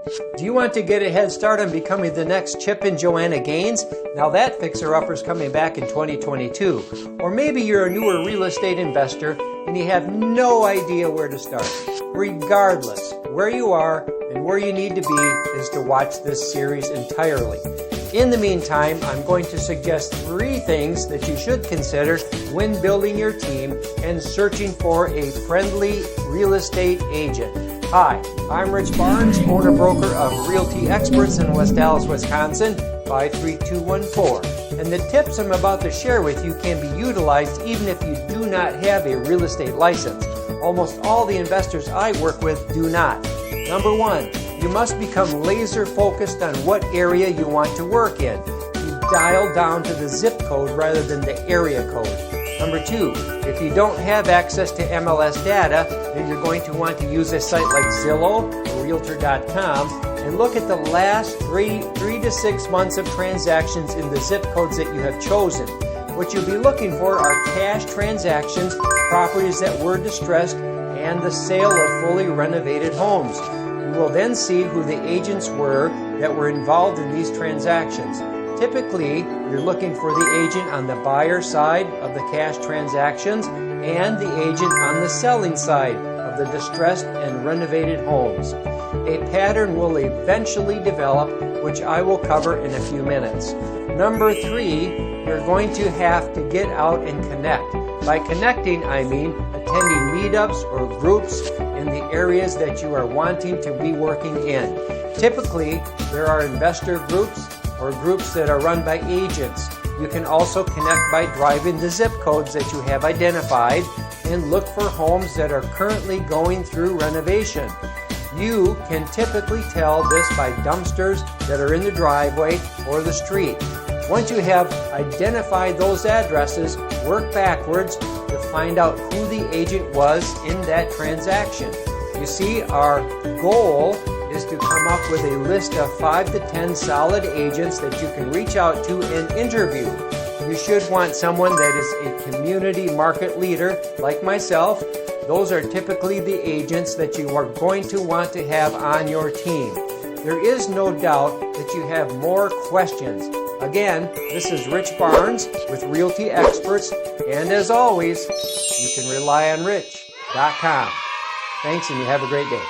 Do you want to get a head start on becoming the next Chip and Joanna Gaines? Now that fixer-upper's coming back in 2022. Or maybe you're a newer real estate investor and you have no idea where to start. Regardless, where you are and where you need to be is to watch this series entirely. In the meantime, I'm going to suggest 3 things that you should consider when building your team and searching for a friendly real estate agent. Hi, I'm Rich Barnes, owner-broker of Realty Experts in West Allis, Wisconsin, 53214. And the tips I'm about to share with you can be utilized even if you do not have a real estate license. Almost all the investors I work with do not. Number 1, you must become laser focused on what area you want to work in. You dial down to the zip code rather than the area code. Number 2, if you don't have access to MLS data, then you're going to want to use a site like Zillow or Realtor.com and look at the last 3 to 6 months of transactions in the zip codes that you have chosen. What you'll be looking for are cash transactions, properties that were distressed, and the sale of fully renovated homes. You will then see who the agents were that were involved in these transactions. Typically, you're looking for the agent on the buyer side of the cash transactions and the agent on the selling side of the distressed and renovated homes. A pattern will eventually develop, which I will cover in a few minutes. Number 3, you're going to have to get out and connect. By connecting, I mean attending meetups or groups in the areas that you are wanting to be working in. Typically, there are investor groups or groups that are run by agents. You can also connect by driving the zip codes that you have identified and look for homes that are currently going through renovation. You can typically tell this by dumpsters that are in the driveway or the street. Once you have identified those addresses, work backwards to find out who the agent was in that transaction. You see, our goal is to come up with a list of 5 to 10 solid agents that you can reach out to and interview. You should want someone that is a community market leader like myself. Those are typically the agents that you are going to want to have on your team. There is no doubt that you have more questions. Again, this is Rich Barnes with Realty Experts, and as always, you can rely on Rich.com. Thanks, and you have a great day.